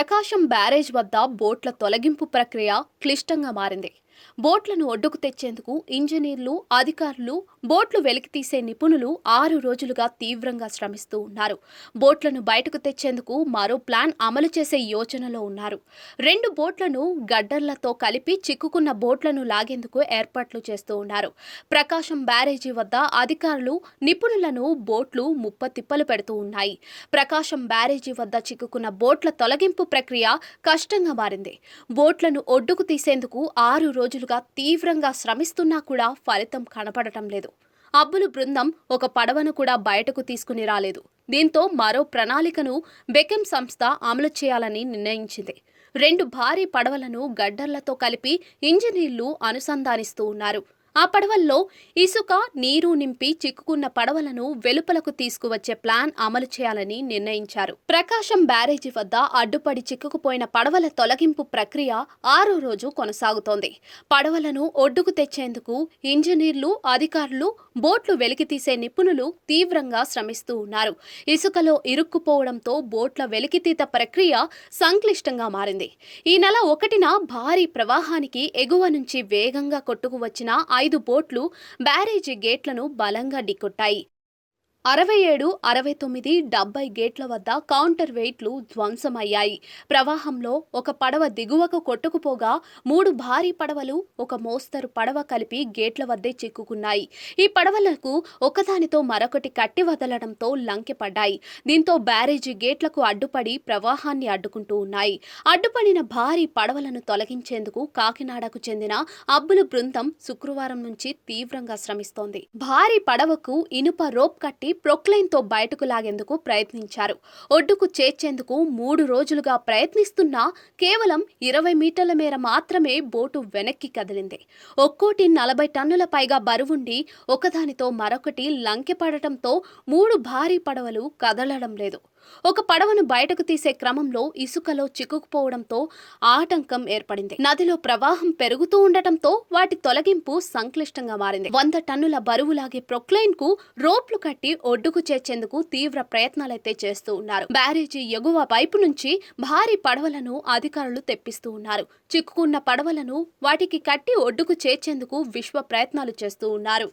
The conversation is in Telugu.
ప్రకాశం బ్యారేజ్ వద్ద బోట్ల తొలగింపు ప్రక్రియ క్లిష్టంగా మారింది. బోట్లను ఒడ్డుకు తెచ్చేందుకు ఇంజనీర్లు, అధికారులు, బోట్లు వెలికితీసే నిపుణులు 6 రోజులుగా తీవ్రంగా శ్రమిస్తూ ఉన్నారు. బోట్లను బయటకు తెచ్చేందుకు మరో ప్లాన్ అమలు చేసే యోచనలో ఉన్నారు. 2 బోట్లను గడ్డర్లతో కలిపి చిక్కుకున్న బోట్లను లాగేందుకు ఏర్పాట్లు చేస్తూ ఉన్నారు. ప్రకాశం బ్యారేజీ వద్ద అధికారులు, నిపుణులను బోట్లు ముప్పతిప్పలు పెడుతూ ఉన్నాయి. ప్రకాశం బ్యారేజీ వద్ద చిక్కుకున్న బోట్ల తొలగింపు ప్రక్రియ కష్టంగా మారింది. బోట్లను ఒడ్డుకు తీసేందుకు 6 రోజులుగా తీవ్రంగా శ్రమిస్తున్నా కూడా ఫలితం కనపడటం లేదు. అబ్బులు బృందం ఒక పడవను కూడా బయటకు తీసుకుని రాలేదు. దీంతో మరో ప్రణాళికను బెకెం సంస్థ అమలు చేయాలని నిర్ణయించింది. 2 భారీ పడవలను గడ్డర్లతో కలిపి ఇంజనీర్లు అనుసంధానిస్తూ ఉన్నారు. ఆ పడవల్లో ఇసుక, నీరు నింపి చిక్కుకున్న పడవలను వెలుపలకు తీసుకువచ్చే ప్లాన్ అమలు చేయాలని నిర్ణయించారు. ప్రకాశం బ్యారేజీ వద్ద అడ్డుపడి చిక్కుకుపోయిన పడవల తొలగింపు ప్రక్రియ 6వ రోజు కొనసాగుతోంది. పడవలను ఒడ్డుకు తెచ్చేందుకు ఇంజనీర్లు, అధికారులు, బోట్లు వెలికితీసే నిపుణులు తీవ్రంగా శ్రమిస్తూ ఉన్నారు. ఇసుకలో ఇరుక్కుపోవడంతో బోట్ల వెలికితీత ప్రక్రియ సంక్లిష్టంగా మారింది. ఈ నెల 1న భారీ ప్రవాహానికి ఎగువ నుంచి వేగంగా కొట్టుకు వచ్చిన 5 బోట్లు బ్యారేజీ గేట్లను బలంగా ఢీకొట్టాయి. 67, 69, 70 గేట్ల వద్ద కౌంటర్ వెయిట్లు ధ్వంసమయ్యాయి. ప్రవాహంలో ఒక పడవ దిగువకు కొట్టుకుపోగా 3 భారీ పడవలు, ఒక మోస్తరు పడవ కలిపి గేట్ల వద్దే చిక్కుకున్నాయి. ఈ పడవలకు ఒకదానితో మరొకటి కట్టి వదలడంతో లంకెపడ్డాయి. దీంతో బ్యారేజీ గేట్లకు అడ్డుపడి ప్రవాహాన్ని అడ్డుకుంటూ ఉన్నాయి. అడ్డుపడిన భారీ పడవలను తొలగించేందుకు కాకినాడకు చెందిన అబ్బులు బృందం శుక్రవారం నుంచి తీవ్రంగా శ్రమిస్తోంది. భారీ పడవకు ఇనుప రోప్ కట్టి ప్రొక్లైన్తో బయటకు లాగేందుకు ప్రయత్నించారు. ఒడ్డుకు చేర్చేందుకు 3 రోజులుగా ప్రయత్నిస్తున్నా కేవలం 20 మీటర్ల మేర మాత్రమే బోటు వెనక్కి కదిలింది. ఒక్కోటి 40 టన్నుల పైగా బరువుండి ఒకదానితో మరొకటి లంకెపడటంతో 3 భారీ పడవలు కదలడం లేదు. ఒక పడవను బయటకు తీసే క్రమంలో ఇసుకలో చిక్కుకుపోవడంతో ఆటంకం ఏర్పడింది. నదిలో ప్రవాహం పెరుగుతూ ఉండటంతో వాటి తొలగింపు సంక్లిష్టంగా మారింది. 100 టన్నుల బరువులాగే ప్రొక్లైన్ కు రోప్లు కట్టి ఒడ్డుకు చేర్చేందుకు తీవ్ర ప్రయత్నాలైతే చేస్తూ ఉన్నారు. బ్యారేజీ ఎగువ వైపు నుంచి భారీ పడవలను అధికారులు తెప్పిస్తూ ఉన్నారు. చిక్కుకున్న పడవలను వాటికి కట్టి ఒడ్డుకు చేర్చేందుకు విశ్వ ప్రయత్నాలు చేస్తూ ఉన్నారు.